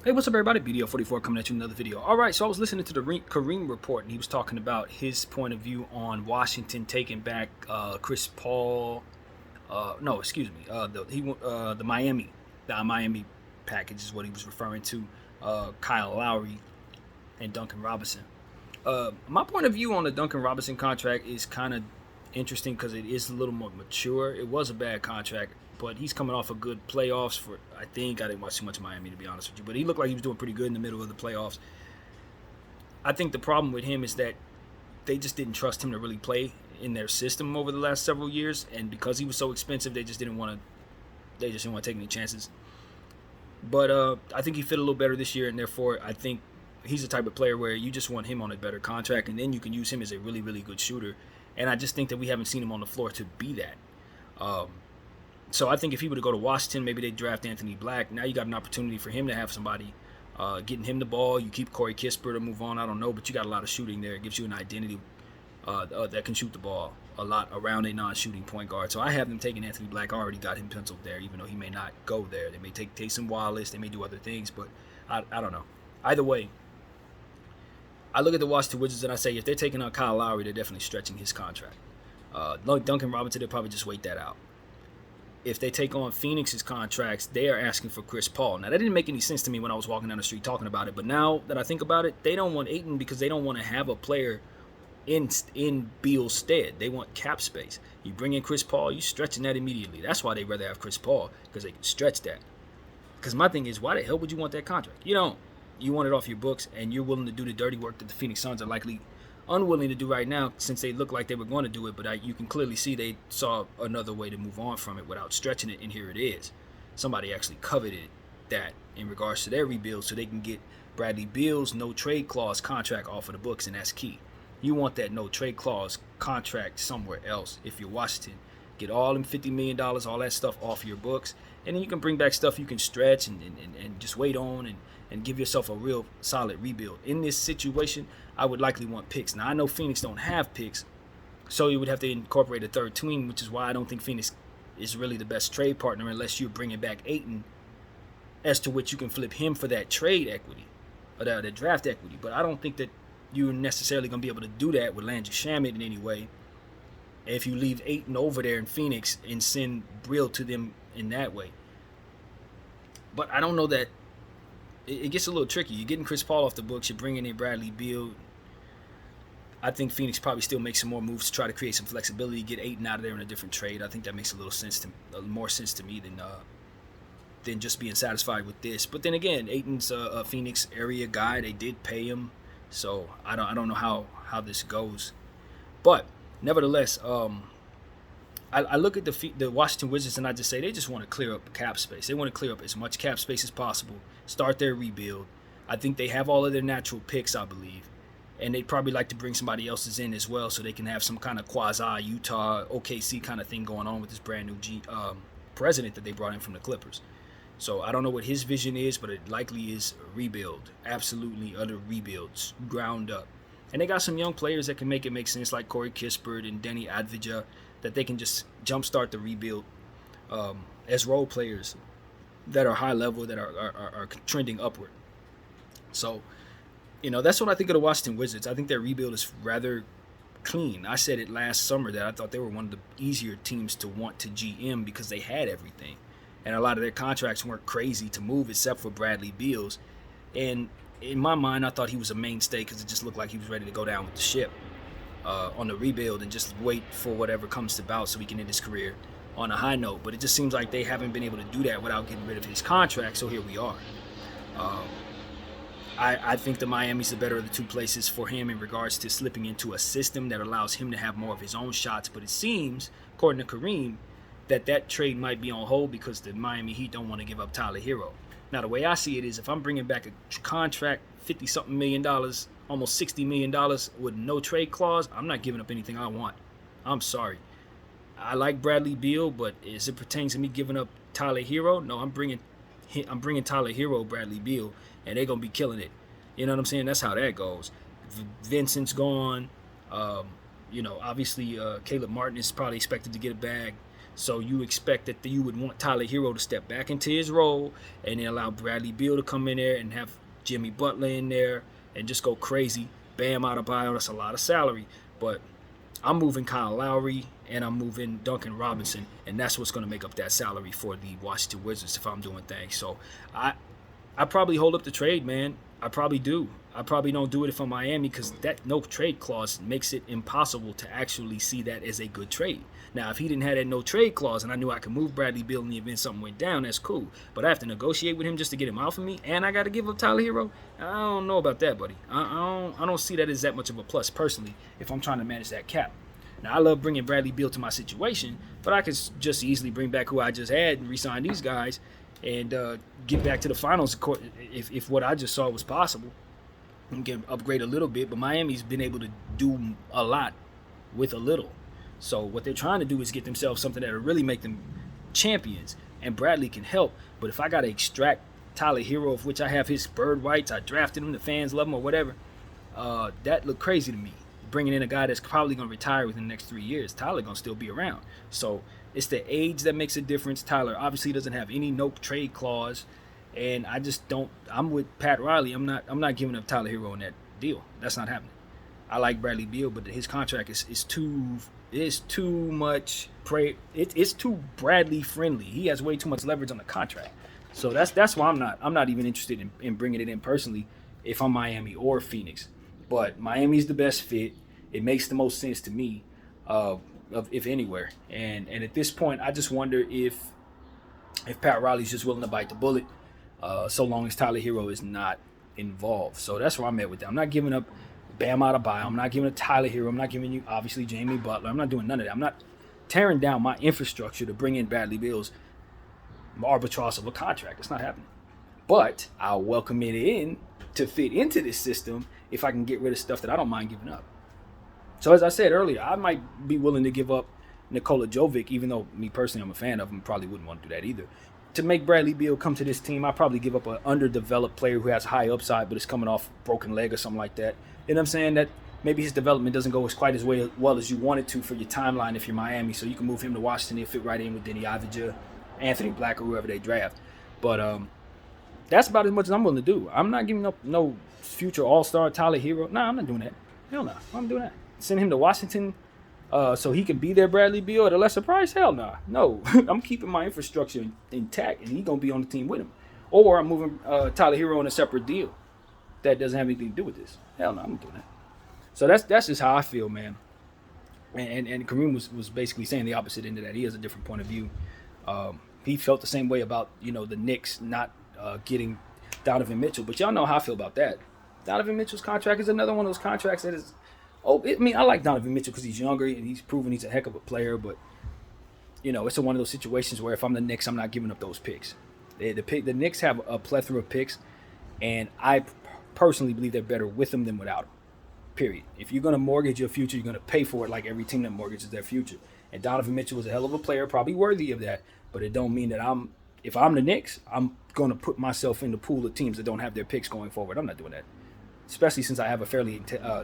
Hey, what's up, everybody? BDO44 coming at you with another video. All right, so I was listening to the Kareem report, and he was talking about his point of view on Washington taking back Chris Paul. No, excuse me. The Miami package is what he was referring to. Kyle Lowry and Duncan Robinson. My point of view on the Duncan Robinson contract is kind of interesting because it is a little more mature. It was a bad contract, but he's coming off a good playoffs for. I think I didn't watch too much of Miami, to be honest with you, but he looked like he was doing pretty good in the middle of the playoffs. I think the problem with him is that they just didn't trust him to really play in their system over the last several years, and because he was so expensive, they just didn't want to. They just didn't want to take any chances. But I think he fit a little better this year, and therefore I think he's the type of player where you just want him on a better contract, and then you can use him as a really, really good shooter. And I just think that we haven't seen him on the floor to be that. Um, so I think if he were to go to Washington, maybe they draft Anthony Black. Now you got an opportunity for him to have somebody getting him the ball. You keep Corey Kispert to move on. I don't know, but you got a lot of shooting there. It gives you an identity that can shoot the ball a lot around a non-shooting point guard. So I have them taking Anthony Black. I already got him penciled there, even though he may not go there. They may take Taysom Wallace. They may do other things, but I don't know. Either way, I look at the Washington Wizards and I say if they're taking on Kyle Lowry, they're definitely stretching his contract. Duncan Robinson, they'll probably just wait that out. If they take on Phoenix's contracts, they are asking for Chris Paul. Now, that didn't make any sense to me when I was walking down the street talking about it, but now that I think about it, they don't want Ayton because they don't want to have a player in Beal's stead. They want cap space. You bring in Chris Paul, you stretching that immediately. That's why they rather have Chris Paul, because they can stretch that. Because my thing is, why the hell would you want that contract? You don't. You want it off your books, and you're willing to do the dirty work that the Phoenix Suns are likely unwilling to do right now, since they look like they were going to do it, but you can clearly see they saw another way to move on from it without stretching it, and here it is. Somebody actually coveted that in regards to their rebuild so they can get Bradley Beal's no trade clause contract off of the books, and that's key. You want that no trade clause contract somewhere else if you're Washington. Get all them $50 million, all that stuff off your books, and then you can bring back stuff you can stretch and just wait on and give yourself a real solid rebuild. In this situation, I would likely want picks. Now, I know Phoenix don't have picks, so you would have to incorporate a third team, which is why I don't think Phoenix is really the best trade partner unless you're bringing back Ayton, as to which you can flip him for that trade equity, or the draft equity. But I don't think that you're necessarily going to be able to do that with Landry Shamet in any way if you leave Ayton over there in Phoenix and send Brill to them in that way. But I don't know that it gets a little tricky. You're getting Chris Paul off the books. You're bringing in Bradley Beal. I think Phoenix probably still makes some more moves to try to create some flexibility, get Ayton out of there in a different trade. I think that makes a little more sense to me than just being satisfied with this. But then again, Ayton's a Phoenix area guy. They did pay him, so I don't know how this goes. But nevertheless, I look at the Washington Wizards and I just say they just want to clear up cap space. They want to clear up as much cap space as possible, start their rebuild. I think they have all of their natural picks, I believe, and they'd probably like to bring somebody else's in as well so they can have some kind of quasi Utah OKC kind of thing going on with this brand new president that they brought in from the Clippers. So I don't know what his vision is, but it likely is a rebuild, absolutely utter rebuilds, ground up. And they got some young players that can make it make sense, like Corey Kispert and Denny Advija, that they can just jumpstart the rebuild as role players that are high level, that are trending upward. So, that's what I think of the Washington Wizards. I think their rebuild is rather clean. I said it last summer that I thought they were one of the easier teams to want to GM because they had everything. And a lot of their contracts weren't crazy to move except for Bradley Beal's. And in my mind, I thought he was a mainstay because it just looked like he was ready to go down with the ship on the rebuild and just wait for whatever comes about so he can end his career on a high note. But it just seems like they haven't been able to do that without getting rid of his contract, so here we are. I think the Miami's the better of the two places for him in regards to slipping into a system that allows him to have more of his own shots. But it seems, according to Kareem, that trade might be on hold because the Miami Heat don't want to give up Tyler Hero. Now, the way I see it is if I'm bringing back a contract, $50-something million, almost $60 million with no trade clause, I'm not giving up anything I want. I'm sorry. I like Bradley Beal, but as it pertains to me giving up Tyler Hero, no, I'm bringing Tyler Hero, Bradley Beal, and they're going to be killing it. You know what I'm saying? That's how that goes. Vincent's gone. Obviously Caleb Martin is probably expected to get a bag. So you expect that you would want Tyler Hero to step back into his role and then allow Bradley Beal to come in there and have Jimmy Butler in there and just go crazy. Bam Adebayo, that's a lot of salary. But I'm moving Kyle Lowry and I'm moving Duncan Robinson, and that's what's going to make up that salary for the Washington Wizards if I'm doing things. So I probably hold up the trade, man. I probably do. I probably don't do it if I'm Miami because that no trade clause makes it impossible to actually see that as a good trade. Now, if he didn't have that no trade clause and I knew I could move Bradley Beal in the event something went down, that's cool. But I have to negotiate with him just to get him out for me, and I got to give up Tyler Hero? I don't know about that, buddy. I don't see that as that much of a plus personally if I'm trying to manage that cap. Now, I love bringing Bradley Beal to my situation, but I could just easily bring back who I just had and re-sign these guys and get back to the finals if what I just saw was possible and get upgrade a little bit. But Miami's been able to do a lot with a little. So what they're trying to do is get themselves something that will really make them champions, and Bradley can help. But if I got to extract Tyler Hero, of which I have his bird rights, I drafted him, the fans love him or whatever, that looked crazy to me. Bringing in a guy that's probably going to retire within the next 3 years. Tyler going to still be around. So it's the age that makes a difference. Tyler obviously doesn't have any no trade clause, and I just don't. I'm with Pat Riley. I'm not giving up Tyler Hero in that deal. That's not happening. I like Bradley Beal, but his contract is too much. It's too Bradley friendly. He has way too much leverage on the contract. So that's why I'm not even interested in bringing it in personally if I'm Miami or Phoenix. But Miami's the best fit. It makes the most sense to me, if anywhere. And at this point, I just wonder if Pat Riley's just willing to bite the bullet, so long as Tyler Hero is not involved. So that's where I'm at with that. I'm not giving up Bam Adebayo. I'm not giving up Tyler Hero. I'm not giving you, obviously, Jimmy Butler. I'm not doing none of that. I'm not tearing down my infrastructure to bring in Bradley Beal's arbitrage of a contract. It's not happening. But I'll welcome it in to fit into this system if I can get rid of stuff that I don't mind giving up. So as I said earlier, I might be willing to give up Nikola Jovic, even though me personally I'm a fan of him, probably wouldn't want to do that either. To make Bradley Beal come to this team, I'd probably give up an underdeveloped player who has high upside but is coming off a broken leg or something like that. You know what I'm saying? That maybe his development doesn't go quite as well as you want it to for your timeline if you're Miami, so you can move him to Washington. He'll fit right in with Denny Avdija, Anthony Black, or whoever they draft. But that's about as much as I'm willing to do. I'm not giving up no future all-star Tyler Hero. Nah, I'm not doing that. Hell no. I'm doing that. Send him to Washington so he can be there, Bradley Beal, at a lesser price? Hell nah. No. I'm keeping my infrastructure intact, and he's going to be on the team with him. Or I'm moving Tyler Hero on a separate deal that doesn't have anything to do with this. Hell no, I'm not doing that. So that's just how I feel, man. And Kareem was basically saying the opposite end of that. He has a different point of view. He felt the same way about, the Knicks not getting Donovan Mitchell. But y'all know how I feel about that. Donovan Mitchell's contract is another one of those contracts that is... I like Donovan Mitchell because he's younger and he's proven he's a heck of a player. But, it's one of those situations where if I'm the Knicks, I'm not giving up those picks. The Knicks have a plethora of picks, and I personally believe they're better with them than without them. Period. If you're going to mortgage your future, you're going to pay for it like every team that mortgages their future. And Donovan Mitchell was a hell of a player, probably worthy of that. But it don't mean that if I'm the Knicks, I'm going to put myself in the pool of teams that don't have their picks going forward. I'm not doing that. Especially since I have a fairly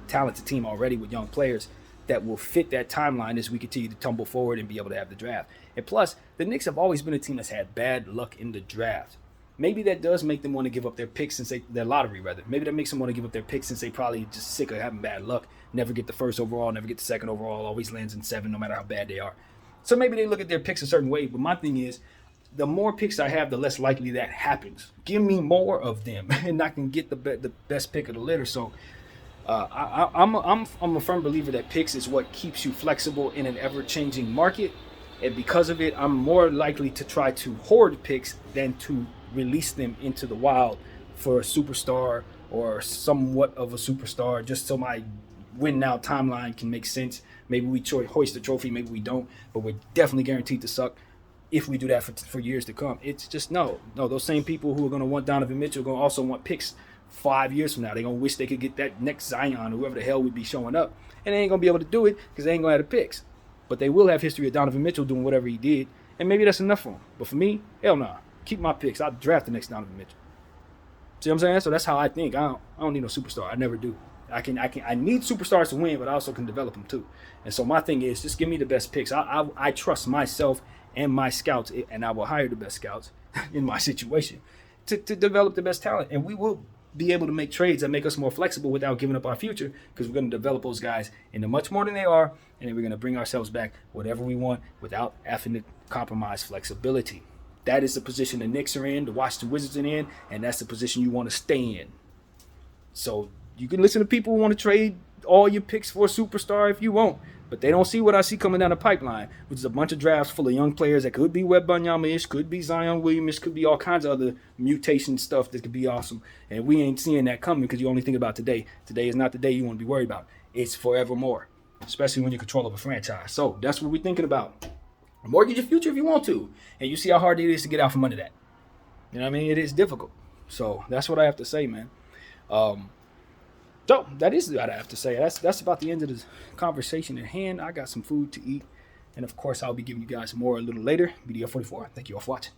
talented team already with young players that will fit that timeline as we continue to tumble forward and be able to have the draft. And plus, the Knicks have always been a team that's had bad luck in the draft. Maybe that does make them want to give up their picks since their lottery, rather. Maybe that makes them want to give up their picks since they probably just sick of having bad luck. Never get the first overall, never get the second overall, always lands in 7 no matter how bad they are. So maybe they look at their picks a certain way. But my thing is, the more picks I have, the less likely that happens. Give me more of them, and I can get the best pick of the litter. So I'm a firm believer that picks is what keeps you flexible in an ever-changing market. And because of it, I'm more likely to try to hoard picks than to release them into the wild for a superstar or somewhat of a superstar, just so my win now timeline can make sense. Maybe we hoist the trophy, maybe we don't, but we're definitely guaranteed to suck if we do that for years to come. It's just no. Those same people who are going to want Donovan Mitchell are going to also want picks 5 years from now. They're going to wish they could get that next Zion or whoever the hell would be showing up, and they ain't going to be able to do it because they ain't going to have the picks. But they will have history of Donovan Mitchell doing whatever he did, and maybe that's enough for him. But for me, hell no. Keep my picks. I'll draft the next Donovan Mitchell. See what I'm saying? So that's how I think. I don't need no superstar. I never do. I need superstars to win, but I also can develop them too. And so my thing is, just give me the best picks. I trust myself and my scouts, and I will hire the best scouts in my situation to develop the best talent. And we will be able to make trades that make us more flexible without giving up our future, because we're going to develop those guys into much more than they are, and then we're going to bring ourselves back whatever we want without having to compromise flexibility. That is the position the Knicks are in, the Washington Wizards are in, and that's the position you want to stay in. So you can listen to people who want to trade all your picks for a superstar if you want, but they don't see what I see coming down the pipeline, which is a bunch of drafts full of young players that could be Wembanyama-ish, could be Zion Williams, could be all kinds of other mutation stuff that could be awesome. And we ain't seeing that coming because you only think about today. Today is not the day you want to be worried about. It's forevermore, especially when you control of a franchise. So that's what we're thinking about. Mortgage your future if you want to. And you see how hard it is to get out from under that. You know what I mean? It is difficult. So that's what I have to say, man. So that is what I have to say. That's about the end of the conversation at hand. I got some food to eat. And of course, I'll be giving you guys more a little later. BDF44. Thank you all for watching.